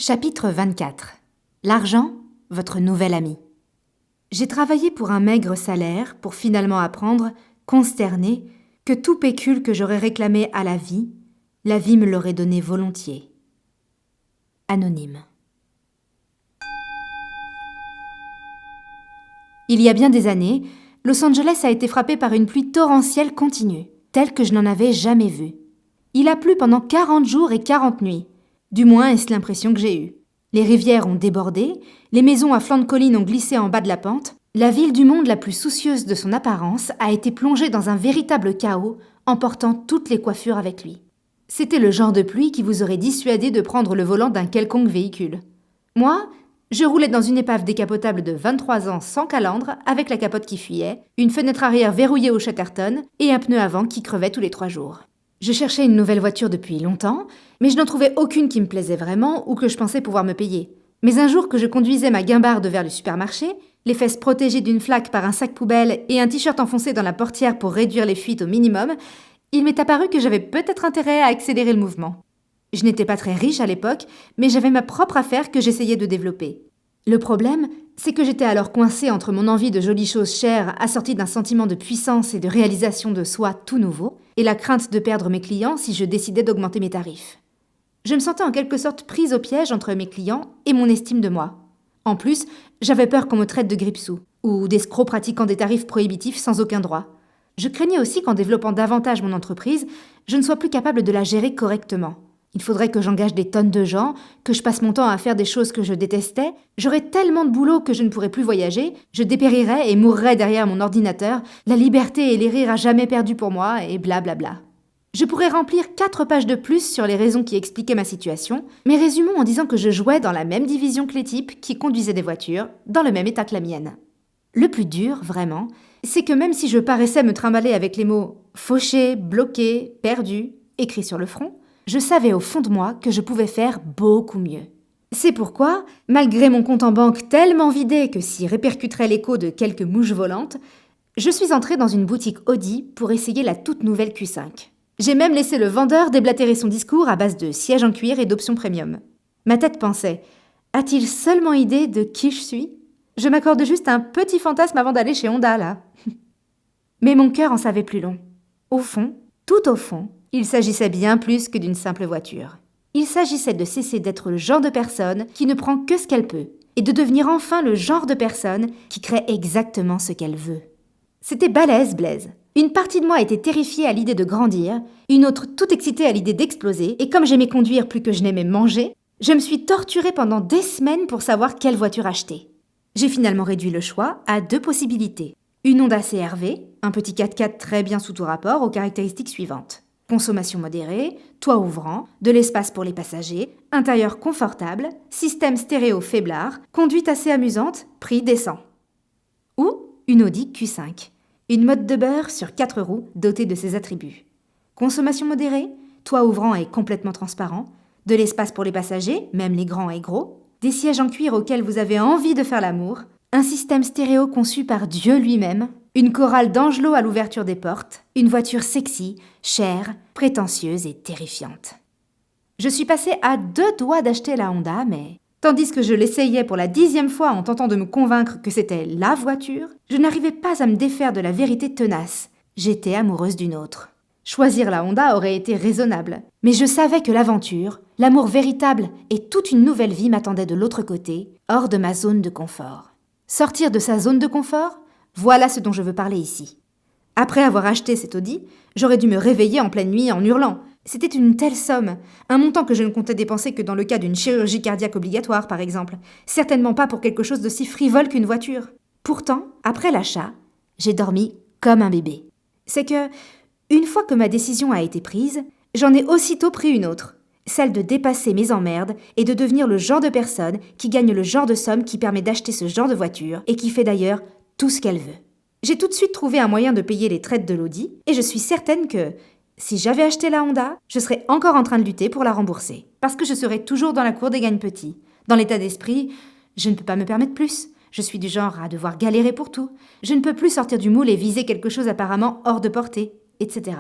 Chapitre 24. L'argent, votre nouvel ami. J'ai travaillé pour un maigre salaire pour finalement apprendre, consterné, que tout pécule que j'aurais réclamé à la vie me l'aurait donné volontiers. Anonyme. Il y a bien des années, Los Angeles a été frappé par une pluie torrentielle continue, telle que je n'en avais jamais vue. Il a plu pendant 40 jours et 40 nuits. Du moins est-ce l'impression que j'ai eue. Les rivières ont débordé, les maisons à flanc de colline ont glissé en bas de la pente, la ville du monde la plus soucieuse de son apparence a été plongée dans un véritable chaos, emportant toutes les coiffures avec lui. C'était le genre de pluie qui vous aurait dissuadé de prendre le volant d'un quelconque véhicule. Moi, je roulais dans une épave décapotable de 23 ans sans calandre, avec la capote qui fuyait, une fenêtre arrière verrouillée au Chatterton et un pneu avant qui crevait tous les 3 jours. Je cherchais une nouvelle voiture depuis longtemps, mais je n'en trouvais aucune qui me plaisait vraiment ou que je pensais pouvoir me payer. Mais un jour que je conduisais ma guimbarde vers le supermarché, les fesses protégées d'une flaque par un sac poubelle et un t-shirt enfoncé dans la portière pour réduire les fuites au minimum, il m'est apparu que j'avais peut-être intérêt à accélérer le mouvement. Je n'étais pas très riche à l'époque, mais j'avais ma propre affaire que j'essayais de développer. Le problème, c'est que j'étais alors coincée entre mon envie de jolies choses chères assorties d'un sentiment de puissance et de réalisation de soi tout nouveau, et la crainte de perdre mes clients si je décidais d'augmenter mes tarifs. Je me sentais en quelque sorte prise au piège entre mes clients et mon estime de moi. En plus, j'avais peur qu'on me traite de grippe-sous, ou d'escroc pratiquant des tarifs prohibitifs sans aucun droit. Je craignais aussi qu'en développant davantage mon entreprise, je ne sois plus capable de la gérer correctement. Il faudrait que j'engage des tonnes de gens, que je passe mon temps à faire des choses que je détestais, j'aurais tellement de boulot que je ne pourrais plus voyager, je dépérirais et mourrais derrière mon ordinateur, la liberté et les rires à jamais perdus pour moi, et blablabla. Je pourrais remplir 4 pages de plus sur les raisons qui expliquaient ma situation, mais résumons en disant que je jouais dans la même division que les types qui conduisaient des voitures, dans le même état que la mienne. Le plus dur, vraiment, c'est que même si je paraissais me trimballer avec les mots « fauché »,« bloqué »,« perdu » écrits sur le front, je savais au fond de moi que je pouvais faire beaucoup mieux. C'est pourquoi, malgré mon compte en banque tellement vidé que s'y répercuterait l'écho de quelques mouches volantes, je suis entrée dans une boutique Audi pour essayer la toute nouvelle Q5. J'ai même laissé le vendeur déblatérer son discours à base de sièges en cuir et d'options premium. Ma tête pensait « A-t-il seulement idée de qui je suis ? Je m'accorde juste un petit fantasme avant d'aller chez Honda, là. » Mais mon cœur en savait plus long. Au fond, tout au fond, il s'agissait bien plus que d'une simple voiture. Il s'agissait de cesser d'être le genre de personne qui ne prend que ce qu'elle peut, et de devenir enfin le genre de personne qui crée exactement ce qu'elle veut. C'était balèze, Blaise. Une partie de moi était terrifiée à l'idée de grandir, une autre tout excitée à l'idée d'exploser, et comme j'aimais conduire plus que je n'aimais manger, je me suis torturée pendant des semaines pour savoir quelle voiture acheter. J'ai finalement réduit le choix à 2 possibilités. Une Honda CR-V, un petit 4x4 très bien sous tout rapport aux caractéristiques suivantes. Consommation modérée, toit ouvrant, de l'espace pour les passagers, intérieur confortable, système stéréo faiblard, conduite assez amusante, prix décent. Ou une Audi Q5, une motte de beurre sur 4 roues dotée de ces attributs. Consommation modérée, toit ouvrant et complètement transparent, de l'espace pour les passagers, même les grands et gros, des sièges en cuir auxquels vous avez envie de faire l'amour, un système stéréo conçu par Dieu lui-même, une chorale d'angelots à l'ouverture des portes, une voiture sexy, chère, prétentieuse et terrifiante. Je suis passée à 2 doigts d'acheter la Honda, mais tandis que je l'essayais pour la 10e fois en tentant de me convaincre que c'était la voiture, je n'arrivais pas à me défaire de la vérité tenace. J'étais amoureuse d'une autre. Choisir la Honda aurait été raisonnable, mais je savais que l'aventure, l'amour véritable et toute une nouvelle vie m'attendaient de l'autre côté, hors de ma zone de confort. Sortir de sa zone de confort ? Voilà ce dont je veux parler ici. Après avoir acheté cette Audi, j'aurais dû me réveiller en pleine nuit en hurlant. C'était une telle somme, un montant que je ne comptais dépenser que dans le cas d'une chirurgie cardiaque obligatoire, par exemple. Certainement pas pour quelque chose d'aussi frivole qu'une voiture. Pourtant, après l'achat, j'ai dormi comme un bébé. C'est que, une fois que ma décision a été prise, j'en ai aussitôt pris une autre. Celle de dépasser mes emmerdes et de devenir le genre de personne qui gagne le genre de somme qui permet d'acheter ce genre de voiture et qui fait d'ailleurs tout ce qu'elle veut. J'ai tout de suite trouvé un moyen de payer les traites de l'Audi et je suis certaine que, si j'avais acheté la Honda, je serais encore en train de lutter pour la rembourser. Parce que je serais toujours dans la cour des gagne-petits. Dans l'état d'esprit, je ne peux pas me permettre plus. Je suis du genre à devoir galérer pour tout. Je ne peux plus sortir du moule et viser quelque chose apparemment hors de portée, etc.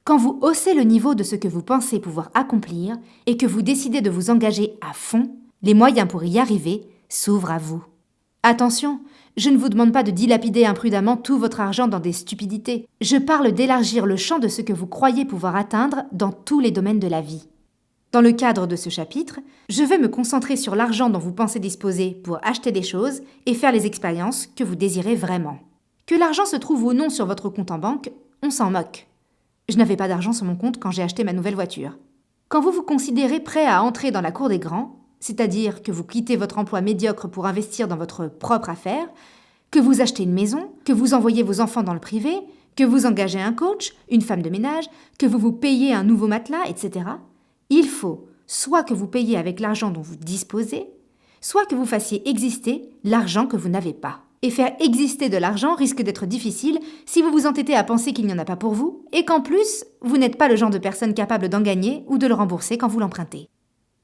Quand vous haussez le niveau de ce que vous pensez pouvoir accomplir et que vous décidez de vous engager à fond, les moyens pour y arriver s'ouvrent à vous. Attention, je ne vous demande pas de dilapider imprudemment tout votre argent dans des stupidités. Je parle d'élargir le champ de ce que vous croyez pouvoir atteindre dans tous les domaines de la vie. Dans le cadre de ce chapitre, je vais me concentrer sur l'argent dont vous pensez disposer pour acheter des choses et faire les expériences que vous désirez vraiment. Que l'argent se trouve ou non sur votre compte en banque, on s'en moque. Je n'avais pas d'argent sur mon compte quand j'ai acheté ma nouvelle voiture. Quand vous vous considérez prêt à entrer dans la cour des grands, c'est-à-dire que vous quittez votre emploi médiocre pour investir dans votre propre affaire, que vous achetez une maison, que vous envoyez vos enfants dans le privé, que vous engagez un coach, une femme de ménage, que vous vous payez un nouveau matelas, etc., il faut soit que vous payiez avec l'argent dont vous disposez, soit que vous fassiez exister l'argent que vous n'avez pas. Et faire exister de l'argent risque d'être difficile si vous vous entêtez à penser qu'il n'y en a pas pour vous, et qu'en plus, vous n'êtes pas le genre de personne capable d'en gagner ou de le rembourser quand vous l'empruntez.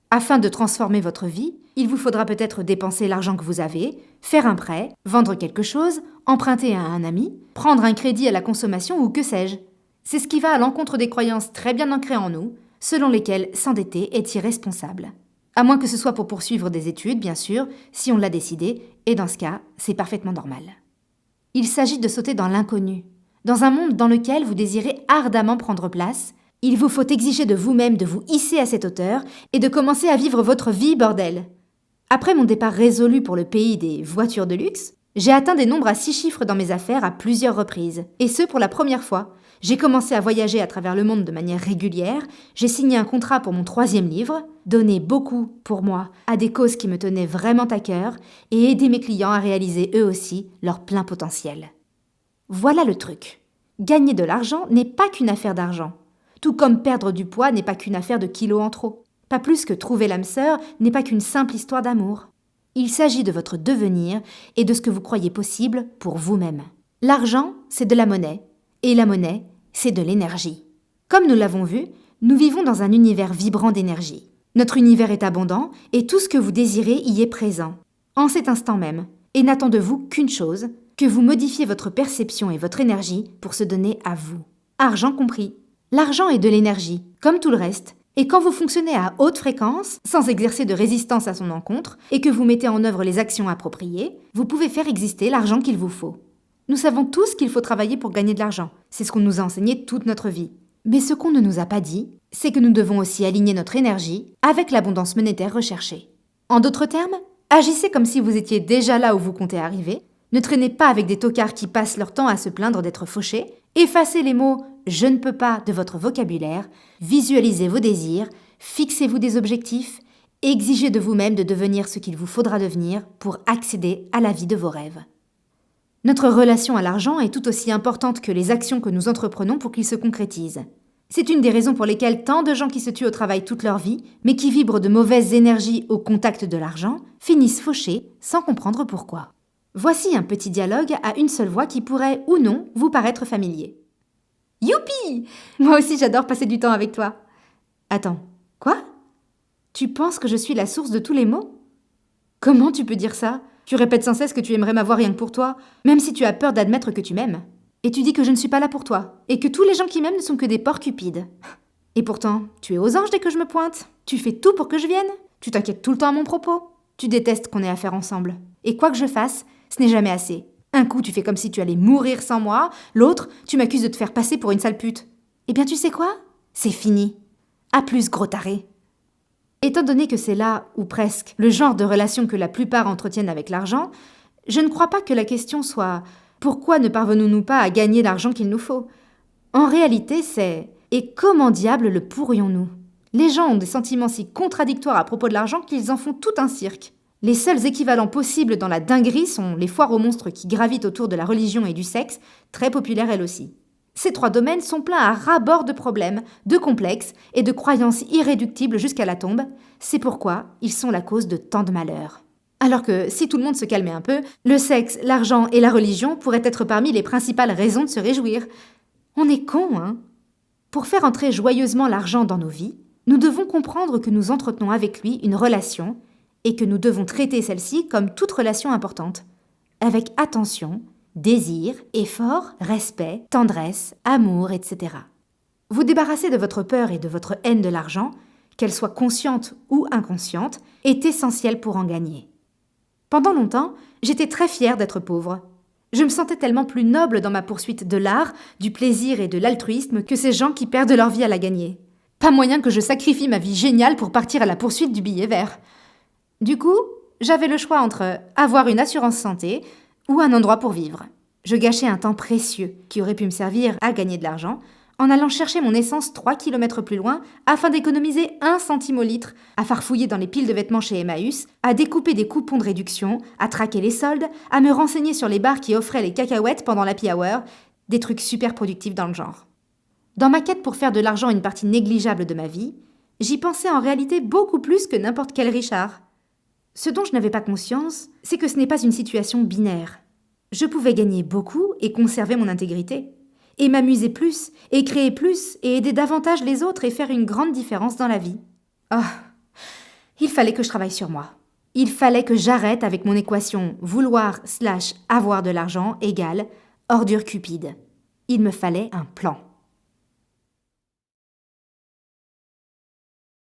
Afin de transformer votre vie, il vous faudra peut-être dépenser l'argent que vous avez, faire un prêt, vendre quelque chose, emprunter à un ami, prendre un crédit à la consommation ou que sais-je. C'est ce qui va à l'encontre des croyances très bien ancrées en nous, selon lesquelles s'endetter est irresponsable. À moins que ce soit pour poursuivre des études, bien sûr, si on l'a décidé, et dans ce cas, c'est parfaitement normal. Il s'agit de sauter dans l'inconnu. Dans un monde dans lequel vous désirez ardemment prendre place, il vous faut exiger de vous-même de vous hisser à cette hauteur et de commencer à vivre votre vie, bordel. Après mon départ résolu pour le pays des voitures de luxe, j'ai atteint des nombres à 6 chiffres dans mes affaires à plusieurs reprises, et ce pour la première fois. J'ai commencé à voyager à travers le monde de manière régulière, j'ai signé un contrat pour mon 3e livre, donné beaucoup, pour moi, à des causes qui me tenaient vraiment à cœur, et aidé mes clients à réaliser eux aussi leur plein potentiel. Voilà le truc. Gagner de l'argent n'est pas qu'une affaire d'argent. Tout comme perdre du poids n'est pas qu'une affaire de kilos en trop. Pas plus que trouver l'âme sœur n'est pas qu'une simple histoire d'amour. Il s'agit de votre devenir et de ce que vous croyez possible pour vous-même. L'argent, c'est de la monnaie. Et la monnaie, c'est de l'énergie. Comme nous l'avons vu, nous vivons dans un univers vibrant d'énergie. Notre univers est abondant et tout ce que vous désirez y est présent, en cet instant même. Et n'attend de vous qu'une chose, que vous modifiez votre perception et votre énergie pour se donner à vous. Argent compris. L'argent est de l'énergie, comme tout le reste. Et quand vous fonctionnez à haute fréquence, sans exercer de résistance à son encontre, et que vous mettez en œuvre les actions appropriées, vous pouvez faire exister l'argent qu'il vous faut. Nous savons tous qu'il faut travailler pour gagner de l'argent. C'est ce qu'on nous a enseigné toute notre vie. Mais ce qu'on ne nous a pas dit, c'est que nous devons aussi aligner notre énergie avec l'abondance monétaire recherchée. En d'autres termes, agissez comme si vous étiez déjà là où vous comptez arriver. Ne traînez pas avec des tocards qui passent leur temps à se plaindre d'être fauchés. Effacez les mots « je ne peux pas » de votre vocabulaire. Visualisez vos désirs. Fixez-vous des objectifs. Exigez de vous-même de devenir ce qu'il vous faudra devenir pour accéder à la vie de vos rêves. Notre relation à l'argent est tout aussi importante que les actions que nous entreprenons pour qu'il se concrétise. C'est une des raisons pour lesquelles tant de gens qui se tuent au travail toute leur vie, mais qui vibrent de mauvaises énergies au contact de l'argent, finissent fauchés sans comprendre pourquoi. Voici un petit dialogue à une seule voix qui pourrait, ou non, vous paraître familier. « Youpi ! Moi aussi j'adore passer du temps avec toi. » « Attends, quoi ? Tu penses que je suis la source de tous les maux ? Comment tu peux dire ça ? Tu répètes sans cesse que tu aimerais m'avoir rien que pour toi, même si tu as peur d'admettre que tu m'aimes. Et tu dis que je ne suis pas là pour toi, et que tous les gens qui m'aiment ne sont que des porcs cupides. Et pourtant, tu es aux anges dès que je me pointe. Tu fais tout pour que je vienne. Tu t'inquiètes tout le temps à mon propos. Tu détestes qu'on ait affaire ensemble. Et quoi que je fasse, ce n'est jamais assez. Un coup, tu fais comme si tu allais mourir sans moi. L'autre, tu m'accuses de te faire passer pour une sale pute. Eh bien, tu sais quoi ? C'est fini. À plus, gros taré. Étant donné que c'est là, ou presque, le genre de relation que la plupart entretiennent avec l'argent, je ne crois pas que la question soit « pourquoi ne parvenons-nous pas à gagner l'argent qu'il nous faut ?» En réalité, c'est « et comment diable le pourrions-nous ?» Les gens ont des sentiments si contradictoires à propos de l'argent qu'ils en font tout un cirque. Les seuls équivalents possibles dans la dinguerie sont les foires aux monstres qui gravitent autour de la religion et du sexe, très populaires elles aussi. Ces 3 domaines sont pleins à ras-bord de problèmes, de complexes et de croyances irréductibles jusqu'à la tombe. C'est pourquoi ils sont la cause de tant de malheurs. Alors que, si tout le monde se calmait un peu, le sexe, l'argent et la religion pourraient être parmi les principales raisons de se réjouir. On est cons, hein ? Pour faire entrer joyeusement l'argent dans nos vies, nous devons comprendre que nous entretenons avec lui une relation et que nous devons traiter celle-ci comme toute relation importante, avec attention, désir, effort, respect, tendresse, amour, etc. Vous débarrasser de votre peur et de votre haine de l'argent, qu'elle soit consciente ou inconsciente, est essentiel pour en gagner. Pendant longtemps, j'étais très fière d'être pauvre. Je me sentais tellement plus noble dans ma poursuite de l'art, du plaisir et de l'altruisme que ces gens qui perdent leur vie à la gagner. Pas moyen que je sacrifie ma vie géniale pour partir à la poursuite du billet vert. Du coup, j'avais le choix entre avoir une assurance santé ou un endroit pour vivre. Je gâchais un temps précieux qui aurait pu me servir à gagner de l'argent en allant chercher mon essence 3 kilomètres plus loin afin d'économiser 1 centime au litre, à farfouiller dans les piles de vêtements chez Emmaüs, à découper des coupons de réduction, à traquer les soldes, à me renseigner sur les bars qui offraient les cacahuètes pendant l'happy hour, des trucs super productifs dans le genre. Dans ma quête pour faire de l'argent une partie négligeable de ma vie, j'y pensais en réalité beaucoup plus que n'importe quel Richard. Ce dont je n'avais pas conscience, c'est que ce n'est pas une situation binaire. Je pouvais gagner beaucoup et conserver mon intégrité, et m'amuser plus, et créer plus, et aider davantage les autres et faire une grande différence dans la vie. Oh, il fallait que je travaille sur moi. Il fallait que j'arrête avec mon équation vouloir/avoir de l'argent égale ordure cupide. Il me fallait un plan.